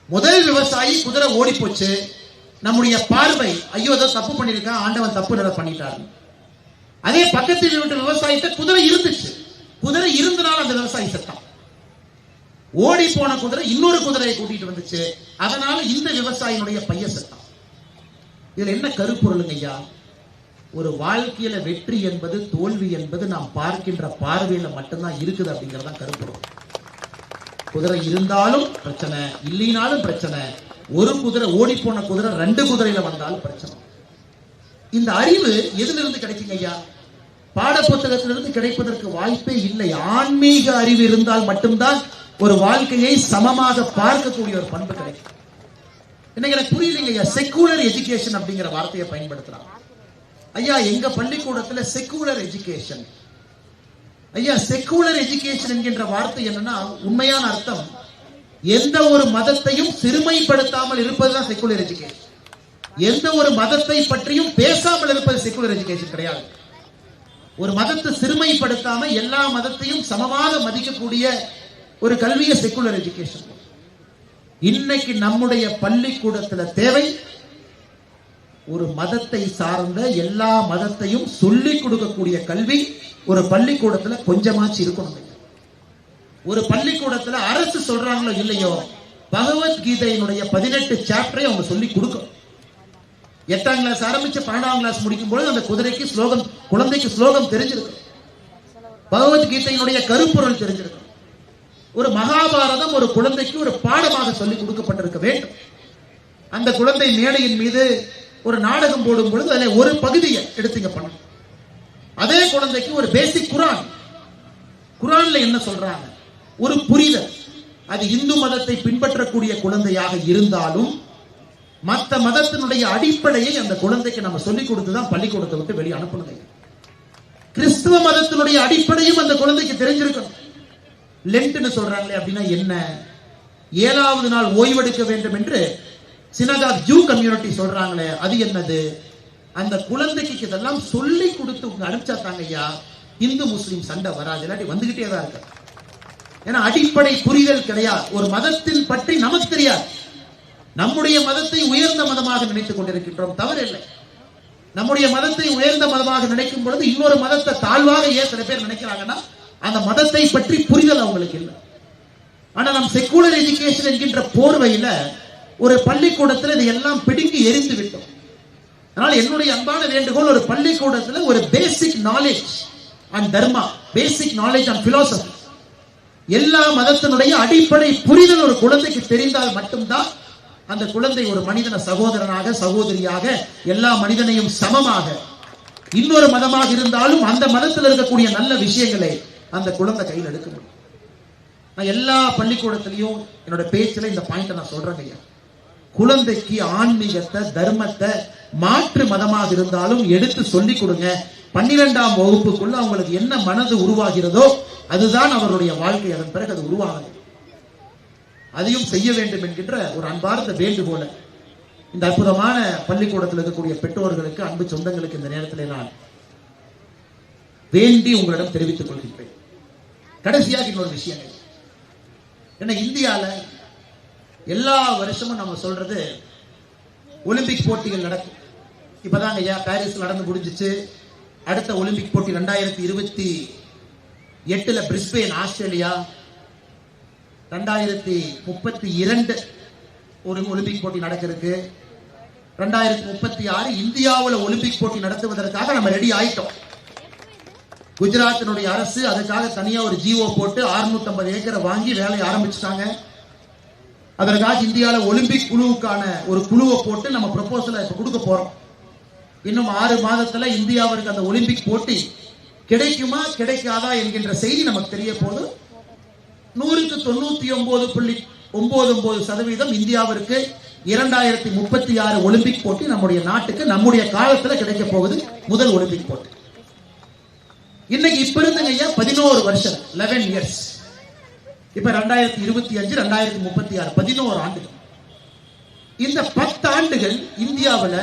முதல் விவசாயி குதிரை ஓடி போச்சு, நம்முடைய பார்வை ஐயோ ஏதோ தப்பு பண்ணிருக்கான், ஆண்டவன் தப்பு நிலை பண்ணிட்டாரு. அதே பக்கத்தில் வீட்டு விவசாயிட்ட குதிரை இருந்துச்சு, குதிரை இருந்தனால அந்த விவசாயி செத்தான். ஓடி போன குதிரை இன்னொரு குதிரையை கூட்டிட்டு வந்துச்சு, அதனால இந்த விவசாயினுடைய பையன் செத்தான். இதுல என்ன கருப்பொருளுங்க ஐயா? ஒரு வாழ்க்கையில வெற்றி என்பது தோல்வி என்பது நாம் பார்க்கின்ற பார்வையில மட்டும்தான் இருக்குது அப்படிங்கறதான் கருப்பொருள். குதிரை இருந்தாலும் பிரச்சனை, இல்லைனாலும் பிரச்சனை. ஒரு குதிரை ஓடி போன குதிரை 2 குதிரையில வந்தாலும் பிரச்சனை. இந்த அறிவு எதிலிருந்து கிடைக்குங்க ஐயா? பாட புத்தகத்திலிருந்து கிடைப்பதற்கு வாய்ப்பே இல்லை. ஆன்மீக அறிவு இருந்தால் மட்டும்தான் ஒரு வாழ்க்கையை சமமாக பார்க்கக்கூடிய ஒரு பண்பு கிடைக்கும். இன்னைக்கு எனக்கு புரியலைங்க ஐயா, செக்குலர் எஜுகேஷன் அப்படிங்கிற வார்த்தையை பயன்படுத்துறாங்க. ஐயா எங்க பள்ளிக்கூடத்துல செக்குலர் எஜுகேஷன், ஐயா செக்குலர் எஜுகேஷன் என்கின்ற வார்த்தை என்னன்னா, உண்மையான அர்த்தம் எந்த ஒரு மதத்தையும் சிறுமைப்படுத்தாமல் இருப்பதுதான் செக்குலர் எஜுகேஷன். எந்த ஒரு மதத்தை பற்றியும் பேசாமல் இருப்பது செக்குலர் எஜுகேஷன் கிடையாது. ஒரு மதத்தை சிறுமைப்படுத்தாம எல்லா மதத்தையும் சமமாக மதிக்கக்கூடிய ஒரு கல்வியை செக்குலர் எஜுகேஷன். இன்னைக்கு நம்முடைய பள்ளிக்கூடத்துல தேவை ஒரு மதத்தை சார்ந்த எல்லா மதத்தையும் சொல்லிக் கொடுக்கக்கூடிய கல்வி ஒரு பள்ளிக்கூடத்துல கொஞ்சமாச்சு இருக்கணும். ஒரு பள்ளிக்கூடத்துல அரசு சொல்றாங்களோ இல்லையோ, பகவத்கீதையினுடைய 18 சாப்டரை அவங்க சொல்லி கொடுக்கணும். 8ஆம் கிளாஸ் ஆரம்பிச்சு 12ஆம் கிளாஸ் முடிக்கும் பொழுது அந்த குதிரைக்கு ஸ்லோகம், குழந்தைக்கு ஸ்லோகம் தெரிஞ்சிருக்கும், பகவத்கீதையினுடைய கருப்பொருள் தெரிஞ்சிருக்கும். ஒரு மகாபாரதம் ஒரு குழந்தைக்கு ஒரு பாடமாக சொல்லி கொடுக்கப்பட்டிருக்க வேண்டும். அந்த குழந்தை மேடையின் மீது ஒரு நாடகம் போடும் பொழுது அதில் ஒரு பகுதியை எடுத்துங்க பண்ணணும். அதே குழந்தைக்கு ஒரு பேசிக் குரான்ல என்ன சொல்றாங்க, ஒரு புரிதல். அது இந்து மதத்தை பின்பற்றக்கூடிய குழந்தையாக இருந்தாலும் மற்ற மதத்தினுடைய அடிப்படையை அந்த குழந்தைக்கு நம்ம சொல்லிக் கொடுத்துதான் பள்ளிக்கூடத்தை விட்டு வெளியே அனுப்பணும். கிறிஸ்துவ மதத்தினுடைய அடிப்படையும் அந்த குழந்தைக்கு தெரிஞ்சிருக்கணும். லென்ட்னு சொல்றாங்களே அப்படின்னா என்ன, 7வது நாள் ஓய்வெடுக்க வேண்டும் என்று சினகாக் ஜூ கம்யூனிட்டி சொல்றாங்களே அது என்னது? அந்த குழந்தைக்கு இதெல்லாம் சொல்லி கொடுத்து உங்க அனுப்பிச்சா தாங்க ஐயா இந்து முஸ்லீம் சண்டை வராது, இல்லாட்டி வந்துகிட்டே தான் இருக்கு. ஏன்னா அடிப்படை புரிதல் கிடையாது. ஒரு மதத்தின் பற்றி நமக்கு தெரியாது. நம்முடைய மதத்தை உயர்ந்த மதமாக நினைத்துக் கொண்டிருக்கின்றோம், தவறில்லை. நம்முடைய மதத்தை உயர்ந்த மதமாக நினைக்கும் பொழுது இன்னொரு மதத்தை தாழ்வாக ஏன் சில பேர் நினைக்கிறாங்கன்னா அந்த மதத்தை பற்றி புரிதல் அவங்களுக்கு இல்லை. ஆனா நம் செக்குலர் எஜுகேஷன் என்கின்ற போர்வையில ஒரு பள்ளிக்கூடத்தில் இதையெல்லாம் பிடுங்கி எரிந்து விட்டோம். அதனால என்னுடைய அன்பான வேண்டுகோள், ஒரு பள்ளிக்கூடத்தில் ஒரு basic knowledge and Dharma, basic knowledge and philosophy, எல்லா மதத்தினுடைய அடிப்படை புரிதல் ஒரு குழந்தைக்கு தெரிந்தால் மட்டும்தான் அந்த குழந்தை ஒரு மனிதன சகோதரனாக சகோதரியாக எல்லா மனிதனையும் சமமாக, இன்னொரு மதமாக இருந்தாலும் அந்த மதத்தில் இருக்கக்கூடிய நல்ல விஷயங்களை அந்த குழந்தை கையில் எடுக்க முடியும். நான் எல்லா பள்ளிக்கூடத்திலையும் என்னோட பேச்சில் இந்த பாயிண்ட் நான் சொல்றேன் ஐயா. குழந்தைக்கு ஆன்மீகத்தை தர்மத்தை மாற்று மதமாக இருந்தாலும் எடுத்து சொல்லிக் கொடுங்க. 12ஆம் வகுப்புக்குள்ள அவங்களுக்கு என்ன மனது உருவாகிறதோ அதுதான் அவருடைய வாழ்க்கை. அதன் பிறகு அது உருவாகும். அதையும் செய்ய வேண்டும் என்கின்ற ஒரு அன்பார்ந்த வேண்டுகோளை இந்த அற்புதமான பள்ளிக்கூடத்தில் இருக்கக்கூடிய பெற்றோர்களுக்கு, அன்பு சொந்தங்களுக்கு இந்த நேரத்தில் நான் வேண்டி உங்களிடம் தெரிவித்துக் கொள்கின்றேன். கடைசியாக இன்னொரு விஷயம், என்ன இந்தியால எல்லா வருஷமும் நம்ம சொல்றது ஒலிம்பிக் போட்டிகள் நடக்கும். இப்பதாங்க ஐயா பாரிஸ் நடந்து முடிஞ்சிச்சு. அடுத்த ஒலிம்பிக் போட்டி 2028 பிரிஸ்பேன் ஆஸ்திரேலியா, 2032 ஒரு ஒலிம்பிக் போட்டி நடக்கிறதுக்கு, 2036 இந்தியாவில் ஒலிம்பிக் போட்டி நடத்துவதற்காக நம்ம ரெடி ஆயிட்டோம். குஜராத்தினுடைய அரசு அதுக்காக தனியா ஒரு ஜிஓ போட்டு 650 ஏக்கரை வாங்கி வேலையை ஆரம்பிச்சுட்டாங்க. அதற்காக இந்தியாவில் ஒலிம்பிக் குழுவுக்கான ஒரு குழுவை போட்டு நம்ம ப்ரொபோசலை இப்ப கொடுக்க போறோம். இன்னும் 6 மாதத்துல இந்தியாவிற்கு அந்த ஒலிம்பிக் போட்டி கிடைக்குமா கிடைக்காதா என்கின்ற செய்தி நமக்கு தெரிய போது 100க்கு 99.99% இந்தியாவிற்கு 2036 ஒலிம்பிக் போட்டி நம்முடைய நாட்டுக்கு நம்முடைய காலத்துல கிடைக்க போகுது. முதல் ஒலிம்பிக் போட்டி இன்னைக்கு இப்ப இருந்துங்க ஐயா 11 வருஷம், 11 இயர்ஸ். இப்ப 2025 2036 11 ஆண்டுகள். இந்த 10 ஆண்டுகள் இந்தியாவில்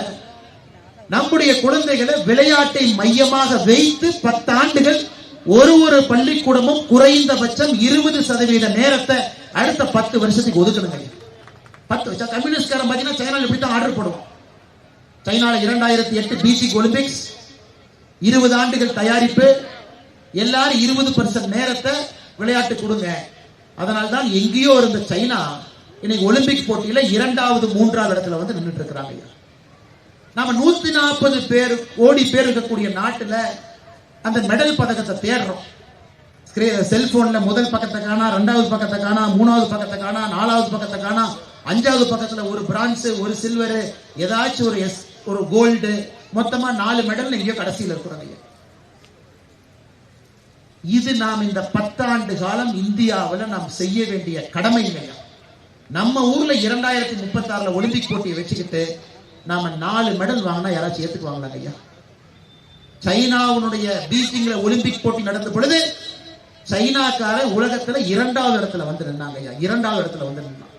நம்முடைய குழந்தைகளை விளையாட்டை மையமாக வைத்து 10 ஆண்டுகள் ஒரு பள்ளிக்கூடமும் குறைந்தபட்சம் 20% நேரத்தை அடுத்த 10 வருஷத்துக்கு ஒதுக்கணுங்க. 10 வருஷம் கம்யூனிஸ்ட்காரன் பார்த்தீங்கன்னா சைனால இப்படித்தான் ஆர்டர் போடுவோம். சைனால 2008 பீஜிங் ஒலிம்பிக்ஸ் 20 ஆண்டுகள் தயாரிப்பு, எல்லாரும் 20% நேரத்தை விளையாட்டு கொடுங்க. அதனால்தான் எங்கேயோ இருந்த சைனா இன்னைக்கு ஒலிம்பிக் போட்டியில 2வது 3வது இடத்துல வந்து நின்றுட்டு இருக்கிறாங்க. நாம 140 கோடி பேர் இருக்கக்கூடிய நாட்டுல அந்த மெடல் பதக்கத்தை தேடுறோம். செல்போன்ல முதல் பக்கத்தை காணா, 2வது பக்கத்தை காணா, 3வது பக்கத்தை காணா, 4வது பக்கத்தை காணா, 5வது பக்கத்துல ஒரு பிரான்ஸ், ஒரு சில்வர், ஏதாச்சும் ஒரு கோல்டு, மொத்தமா 4 மெடல் எங்கேயோ கடைசியில் இருக்கிறாங்க. இது நாம் இந்த 10 ஆண்டு காலம் இந்தியாவில் நாம் செய்ய வேண்டிய கடமை இல்லையா? நம்ம ஊர்ல 2036 ஒலிம்பிக் போட்டியை வச்சுக்கிட்டு நாம 4 மெடல் வாங்கினா யாராச்சும் ஏத்துக்குவாங்களா ஐயா? சைனாவுடைய பீஜிங்ல ஒலிம்பிக் போட்டி நடந்த பொழுது சைனாக்கார உலகத்துல 2வது இடத்துல வந்து நின்னாங்க ஐயா. 2வது இடத்துல வந்து நின்னாங்க.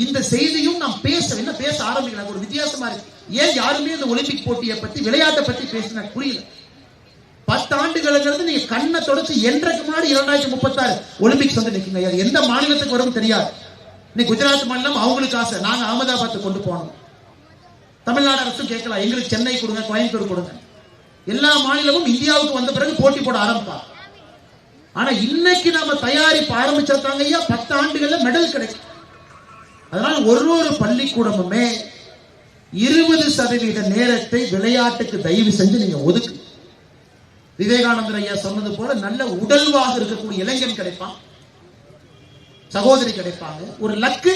இந்த செய்தியும் நாம் என்ன பேச ஆரம்பிக்கலாம். ஒரு வித்தியாசமா இருக்கு. ஏன் யாருமே இந்த ஒலிம்பிக் போட்டியை பத்தி விளையாட்டை பத்தி பேசினா புரியல. 10 ஆண்டுகளுங்கிறது நீங்க கண்ணை தொடச்சு என்றைக்கு முன்னாடி 2036 ஒலிம்பிக்ஸ் வந்து நிற்குங்க. எந்த மாநிலத்துக்கு வரும் தெரியாது. இன்னைக்கு குஜராத் மாநிலம் அவங்களுக்கு ஆசை, நாங்க அகமதாபாத் கொண்டு போனோம். தமிழ்நாடு அரசும் கேட்கலாம், எங்களுக்கு சென்னை கொடுங்க, கோயம்புத்தூர் கொடுங்க. எல்லா மாநிலமும் இந்தியாவுக்கு வந்த பிறகு போட்டி போட ஆரம்பிப்பாங்க. ஆனா இன்னைக்கு நாம தயாரிப்பு ஆரம்பிச்சிருக்காங்க ஐயா. 10 ஆண்டுகள்ல மெடல் கிடைக்கும். அதனால ஒரு பள்ளிக்கூடமுமே 20% நேரத்தை விளையாட்டுக்கு தயவு செஞ்சு நீங்க ஒதுக்கு. விவேகானந்தர் ஐயா சொன்னது போல நல்ல உடல்வாக இருக்கக்கூடிய இளைஞன் கிடைப்பான், சகோதரி கிடைப்பாங்க. ஒரு லக்கு,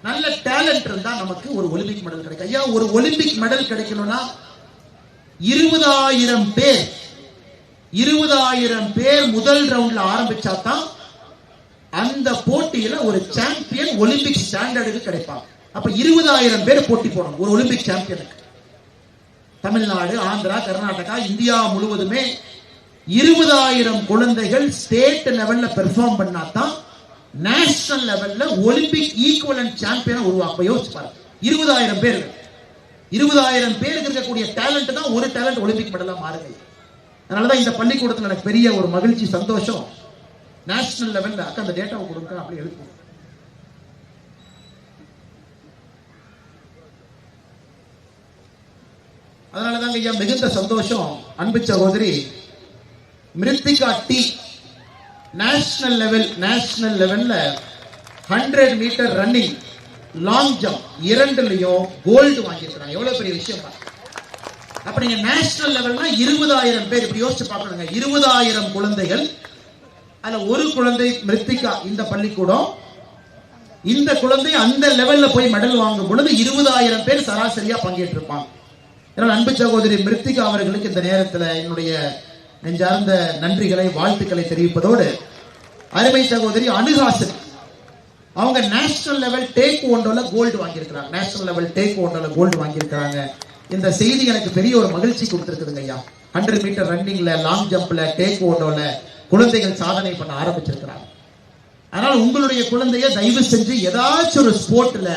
நல்ல டேலண்ட் இருந்தா நமக்கு ஒரு ஒலிம்பிக் மெடல் கிடைக்கும் ஐயா. ஒரு ஒலிம்பிக் மெடல் கிடைக்கணும்னா 20,000 பேர் முதல் ரவுண்ட்ல ஆரம்பிச்சாதான் அந்த போட்டியில ஒரு சாம்பியன் ஒலிம்பிக் ஸ்டாண்டர்டுக்கு கிடைப்பாங்க. அப்ப 20,000 பேர் போட்டி போடணும் ஒரு ஒலிம்பிக் சாம்பியனுக்கு. தமிழ்நாடு, ஆந்திரா, கர்நாடகா, இந்தியா முழுவதுமே 20,000 குழந்தைகள் ஸ்டேட் லெவல்ல பெர்ஃபார்ம் பண்ணாதான் நேஷனல் லெவல்ல ஒலிம்பிக் ஈக்குவலன்ட் சாம்பியனை உருவாக்க. யோசிச்சு பாருங்க, 20,000 பேர், 20,000 பேருக்கு இருக்கக்கூடிய டேலண்ட் தான் ஒரு டேலண்ட் ஒலிம்பிக் மெடலா மாறுது. அதனாலதான் இந்த பள்ளிக்கூடத்தில் எனக்கு பெரிய ஒரு மகிழ்ச்சி, சந்தோஷம். நேஷனல் லெவல்ல அந்த டேட்டாவை கொடுங்க அப்படி எழுதுவோம். அதனாலதாங்க ஐயா மிகுந்த சந்தோஷம். அன்பு சகோதரி மிருத்திகா டி நேஷனல் லெவல்ல 100 மீட்டர் ரன்னிங், லாங் ஜம்ப் இரண்டுலயும் கோல்டு வாங்கியிருக்கிறாங்க. எவ்வளவு பெரிய விஷயம் பாருங்க. அப்ப நீங்க நேஷனல் லெவல்னா 20,000 பேர், இப்படி யோசிச்சு பார்க்கணுங்க. 20,000 குழந்தைகள், அதுல ஒரு குழந்தை மிருத்திகா இந்த பள்ளிக்கூடம், இந்த குழந்தை அந்த லெவல்ல போய் மெடல் வாங்கும் பொழுது 20,000 பேர் சராசரியா பங்கேற்றிருப்பாங்க. அன்பு சகோதரி மிருத்திகா அவர்களுக்கு இந்த நேரத்தில் என்னுடைய நெஞ்சார்ந்த நன்றிகளை வாழ்த்துக்களை தெரிவிப்பதோடு, அருமை சகோதரி அனுகாசன் அவங்க நேஷனல் லெவல் டேக் ஒண்டோல கோல்டு வாங்கியிருக்கிறாங்க. இந்த செய்தி எனக்கு பெரிய ஒரு மகிழ்ச்சி கொடுத்திருக்குதுங்க ஐயா. 100 மீட்டர் ரன்னிங்ல, லாங் ஜம்ப்ல, டேக் ஒண்டோல குழந்தைகள் சாதனை பண்ண ஆரம்பிச்சிருக்கிறாங்க. அதனால உங்களுடைய குழந்தைய தயவு செஞ்சு ஏதாச்சும் ஒரு ஸ்போர்ட்ல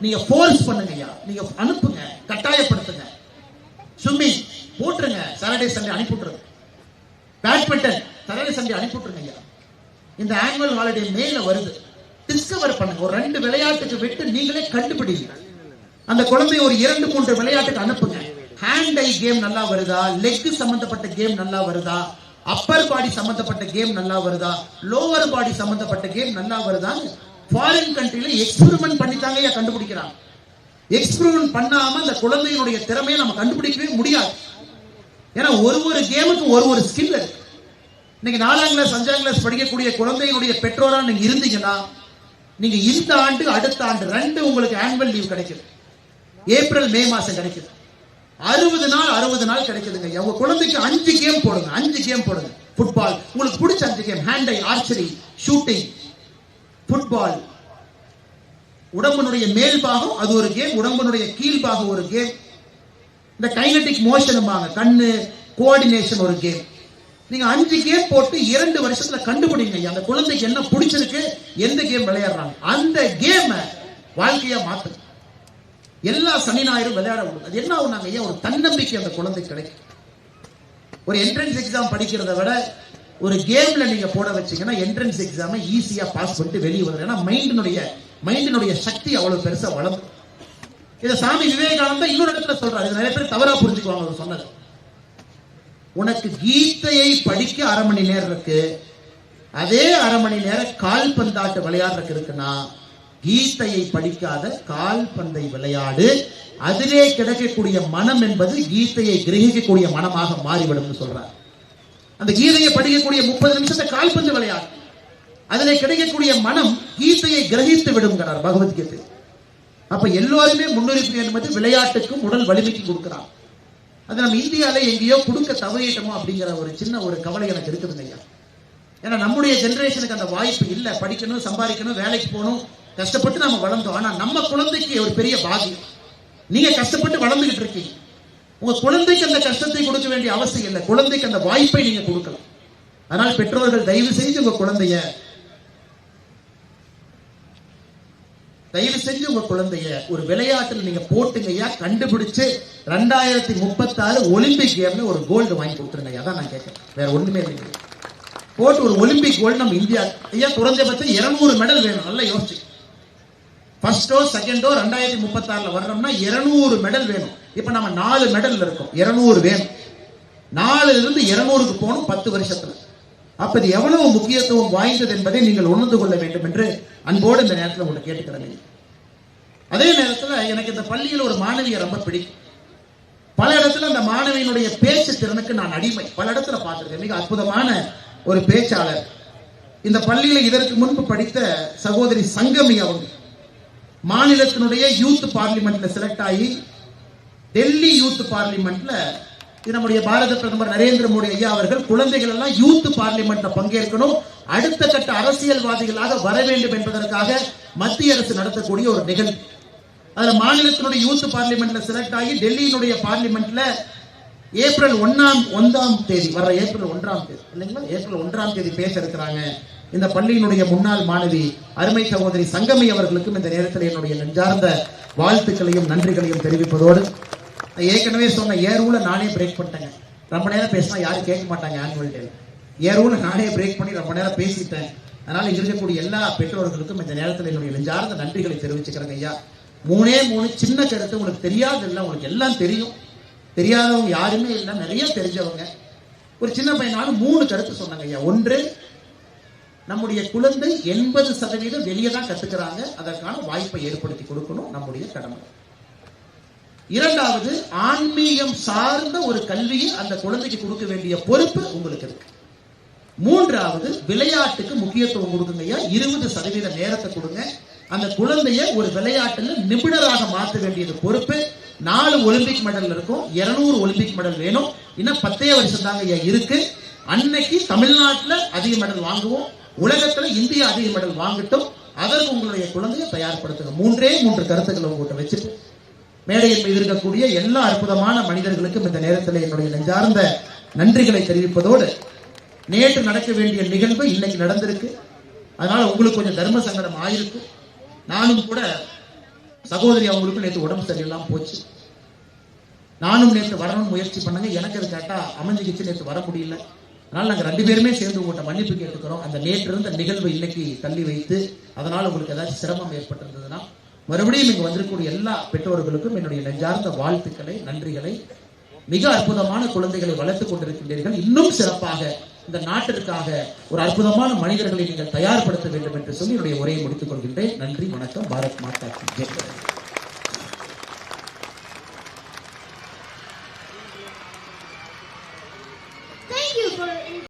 நீங்க ஃபோர்ஸ் பண்ணுங்க ஐயா, நீங்க அனுப்புங்க, கட்டாயப்படுத்துங்க. ஸ்விம்மிங் போட்டுருங்க, சாட்டர்டே சண்டே அனுப்பிவிட்டுருங்க. பேட்மிண்டன் சாட்டர்டே சண்டே அனுப்பிவிட்டுருங்க ஐயா. இந்த ஆனுவல் ஹாலிடே மேல வருது, டிஸ்கவர் பண்ணுங்க. ஒரு 2 விளையாட்டுக்கு விட்டு நீங்களே கண்டுபிடிங்க. அந்த குழந்தை ஒரு 2-3 விளையாட்டுக்கு அனுப்புங்க. ஹேண்ட் ஐ கேம் நல்லா வருதா, லெக் சம்பந்தப்பட்ட கேம் நல்லா வருதா, அப்பர் பாடி சம்பந்தப்பட்ட கேம் நல்லா வருதா, லோவர் பாடி சம்பந்தப்பட்ட கேம் நல்லா வருதா, ஃபாரின் கண்ட்ரில எக்ஸ்பெரிமெண்ட் பண்ணித்தாங்க கண்டுபிடிக்கிறாங்க. எக்ஸ்பெரிமெண்ட் பண்ணாம அந்த குழந்தையினுடைய திறமையை நம்ம கண்டுபிடிக்கவே முடியாது. ஏன்னா ஒரு கேமுக்கு ஒரு ஸ்கில் இருக்கு. இன்னைக்கு 4ஆம் கிளாஸ் 5ஆம் கிளாஸ் படிக்கக்கூடிய குழந்தைகளுடைய பெற்றோரா நீங்க இருந்தீங்கன்னா, நீங்க இந்த ஆண்டு அடுத்த ஆண்டு 2 உங்களுக்கு ஆனுவல் லீவ் கிடைக்குது. ஏப்ரல் மே மாசம் கிடைக்குது. 60 நாள் கிடைக்குதுங்க. உங்க குழந்தைக்கு 5 கேம் போடுங்க. 5 கேம் போடுங்க. ஃபுட்பால் உங்களுக்கு பிடிச்ச 5 கேம், ஹேண்ட் ஐ, ஆர்ச்சரி, ஷூட்டிங், ஃபுட்பால். உடம்புடைய மேல் பாகம் அது ஒரு கேம், உடம்புடைய கீழ் பாகம் ஒரு கேம். இந்த கைனடிக் மோஷன், கண்ணு கோஆர்டினேஷன் ஒரு கேம். நீங்க 5 கேம் போட்டு 2 வருஷத்துல கண்டுபிடிங்க அந்த குழந்தைக்கு என்ன பிடிச்சிருக்கு, எந்த கேம் விளையாடுறாங்க. அந்த கேம் வாழ்க்கையா மாத்து. எல்லா சனி ஞாயிறும் விளையாட விடுங்க. அது என்ன ஆகும் ஐயா, ஒரு தன்னம்பிக்கை அந்த குழந்தை கிடைக்கும். ஒரு என்ட்ரன்ஸ் எக்ஸாம் படிக்கிறத விட ஒரு கேம்ல நீங்க போட வச்சீங்கன்னா என்ட்ரன்ஸ் எக்ஸாமை ஈஸியா பாஸ் பண்ணிட்டு வெளியே வரும். ஏன்னா மைண்டினுடைய சக்தி அவ்வளவு பெருசா வளரும். இத சாமி விவேகானந்தா இன்னொரு இடத்துல சொல்றாரு. இது நிறைய பேர் தவறா புரிஞ்சுக்குவாங்க. அவர் சொன்னது, உனக்கு கீதையை படிக்க 1/2 மணி நேரம் இருக்கு, அதே 1/2 மணி நேரம் கால்பந்தாட்டு விளையாடுறதுக்கு இருக்குன்னா, கீதையை படிக்காத கால்பந்தை விளையாடு. அதிலே கிடைக்கக்கூடிய மனம் என்பது கீதையை கிரகிக்கக்கூடிய மனமாக மாறிவிடும் சொல்றார். அந்த கீதையை படிக்கக்கூடிய 30 நிமிஷத்தை கால்பந்து விளையாடு, அதிலே கிடைக்கக்கூடிய மனம் கீதையை கிரகித்து விடுங்கிறார் பகவத்கீதை. அப்ப எல்லோருமே முன்னுரிமை என்பது விளையாட்டுக்கும் உடல் வலிமைக்கு கொடுக்கிறார். அது நம்ம இந்தியாவில எங்கேயோ கொடுக்க தவறிட்டோமோ அப்படிங்கிற ஒரு சின்ன ஒரு கவலை எனக்கு இருக்குதுங்க ஐயா. ஏன்னா நம்முடைய ஜெனரேஷனுக்கு அந்த வாய்ப்பு இல்லை. படிக்கணும், சம்பாதிக்கணும், வேலைக்கு போகணும், கஷ்டப்பட்டு நம்ம வளர்ந்தோம். ஆனா நம்ம குழந்தைக்கு ஒரு பெரிய பாக்கியம், நீங்க கஷ்டப்பட்டு வளர்ந்துகிட்டு இருக்கீங்க. உங்க குழந்தைக்கு அந்த கஷ்டத்தை கொடுக்க வேண்டிய அவசியம் இல்லை, குழந்தைக்கு அந்த வாய்ப்பை நீங்க கொடுக்கலாம். அதனால் பெற்றோர்கள் தயவு செஞ்சு உங்க குழந்தைய ஒரு விளையாட்டில் நீங்க போட்டுங்கய்யா, கண்டுபிடிச்சு 2036 ஒலிம்பிக் கேம்ல ஒரு கோல்டு வாங்கி கொடுத்துருங்க. அதான் நான் கேட்கிறேன், வேற ஒண்ணுமே இல்லை. போட்டு ஒரு ஒலிம்பிக் கோல்டு நம்ம இந்தியா ஐயா குறைஞ்சபட்சம் 200 மெடல் வேணும். நல்லா யோசிச்சு, ஃபர்ஸ்டோ செகண்டோ 2036 வர்றோம்னா 200 மெடல் வேணும். இப்ப நம்ம 4 மெடல் இருக்கோம், 200 வேணும். 4 இருந்து 200க்கு போகணும் 10 வருஷத்துல. அப்ப இது எவ்வளவு முக்கியத்துவம் வாய்ந்தது என்பதை நீங்கள் உணர்ந்து கொள்ள வேண்டும் என்று அன்போடு இந்த நேரத்தில் உங்களை கேட்டுக்கிறேன். அதே நேரத்தில் எனக்கு இந்த பள்ளியில் ஒரு மாணவியை ரொம்ப பிடிக்கும். பல இடத்துல அந்த மாணவியினுடைய பேச்சு திறனுக்கு நான் அடிமை. பல இடத்துல பார்த்திருக்கேன். மிக அற்புதமான ஒரு பேச்சாளர். இந்த பள்ளியில் இதற்கு முன்பு படித்த சகோதரி சங்கமி அவங்க மாநிலத்தினுடைய யூத் பார்லிமெண்ட்ல செலக்ட் ஆகி டெல்லி யூத் பார்லிமெண்ட்ல நம்முடைய பாரத பிரதமர் நரேந்திர மோடி ஐயா அவர்கள் குழந்தைகள் எல்லாம் யூத் பார்லிமெண்ட்ல பங்கேற்கணும், அடுத்த கட்ட அரசியல்வாதிகளாக வர வேண்டும் என்பதற்காக மத்திய அரசு நடத்தக்கூடிய ஒரு நிகழ்வு. அதுல மாநிலத்தினுடைய யூத் பார்லிமெண்ட்ல செலக்ட் ஆகி டெல்லியினுடைய பார்லிமெண்ட்ல ஏப்ரல் 1ஆம் தேதி வர ஏப்ரல் 1ஆம் தேதி இல்லைங்களா, ஏப்ரல் 1ஆம் தேதி பேச இருக்கிறாங்க. இந்த பள்ளியினுடைய முன்னாள் மாணவி அருமை சகோதரி சங்கமி அவர்களுக்கும் இந்த நேரத்தில் என்னுடைய நெஞ்சார்ந்த வாழ்த்துக்களையும் நன்றிகளையும் தெரிவிப்பதோடு, ஏற்கனவே சொன்ன ஏரூல நானே பிரேக் பண்ணிட்டேங்க. ரொம்ப நேரம் பேசினா யாரும் கேட்க மாட்டாங்க. ஆனுவல் டே ஏரூல நானே பிரேக் பண்ணி ரொம்ப நேரம் பேசிட்டேன். அதனால இருக்கக்கூடிய எல்லா பெற்றோர்களுக்கும் இந்த நேரத்தில் என்னுடைய நெஞ்சார்ந்த நன்றிகளை தெரிவிச்சுக்கிறேங்க ஐயா. 3 சின்ன கருத்து, உங்களுக்கு தெரியாது இல்லை, உங்களுக்கு எல்லாம் தெரியும். தெரியாதவங்க யாருமே இல்லை, நிறைய தெரிஞ்சவங்க. ஒரு சின்ன பையனாலும் 3 கருத்து சொன்னாங்க ஐயா. ஒன்று, நம்முடைய குழந்தை 80% வெளியே தான் கத்துக்கிறாங்க, அதற்கான வாய்ப்பை ஏற்படுத்தி கொடுக்கணும், நம்முடைய கடமை. இரண்டாவது, ஆன்மீகம் சார்ந்த ஒரு கல்வியை அந்த குழந்தைக்கு கொடுக்க வேண்டிய பொறுப்பு உங்களுக்கு இருக்கு. மூன்றாவது, விளையாட்டுக்கு முக்கியத்துவம் கொடுக்குங்க ஐயா. 20% நேரத்தை கொடுங்க. அந்த குழந்தைய ஒரு விளையாட்டுல நிபுணராக மாற்ற வேண்டியது பொறுப்பு. 4 ஒலிம்பிக் மெடல் இருக்கும், 200 ஒலிம்பிக் மெடல் வேணும். இன்னும் 10 வருஷம் தாங்க ஐயா இருக்கு. அன்னைக்கு தமிழ்நாட்டுல அதிக மெடல் வாங்குவோம், உலகத்துல இந்தியா அதிக மெடல் வாங்கட்டும். அதற்கு உங்களுடைய குழந்தையை தயார்படுத்துங்க. 3 கருத்துக்களை உங்கள்கிட்ட வச்சுட்டு மேடையின் மீது இருக்கக்கூடிய எல்லா அற்புதமான மனிதர்களுக்கும் இந்த நேரத்தில் என்னுடைய நெஞ்சார்ந்த நன்றிகளை தெரிவிப்பதோடு, நேற்று நடக்க வேண்டிய நிகழ்வு இன்னைக்கு நடந்திருக்கு. அதனால உங்களுக்கு கொஞ்சம் தர்ம சங்கடம் ஆயிருக்கு. நானும் கூட சகோதரி அவங்களுக்கு நேற்று உடம்பு சரியில்லாம போச்சு. நானும் நேற்று வரணும்னு முயற்சி பண்ணுங்க, எனக்கு அது கேட்டா அமைஞ்சுக்கிச்சு, நேற்று வர முடியல. அதனால நாங்க 2 பேருமே சேர்ந்து உங்கள்கிட்ட மன்னிப்பு கேட்டுக்கிறோம். அந்த நேற்று இருந்த நிகழ்வு இன்னைக்கு தள்ளி வைத்து, அதனால உங்களுக்கு ஏதாச்சும் சிரமம் ஏற்பட்டிருந்ததுன்னா மறுபடியும் இங்கு வந்திருக்கக்கூடிய எல்லா பெற்றோர்களுக்கும் என்னுடைய நெஞ்சார்ந்த வாழ்த்துக்களை, நன்றிகளை. மிக அற்புதமான குழந்தைகளை வளர்த்துக் கொண்டிருக்கின்றீர்கள். இன்னும் சிறப்பாக இந்த நாட்டிற்காக ஒரு அற்புதமான மனிதர்களை நீங்கள் தயார்படுத்த வேண்டும் என்று சொல்லி என்னுடைய உரையை முடித்துக் கொள்கின்றேன். நன்றி, வணக்கம். பாரத் மாதா கி ஜெய்.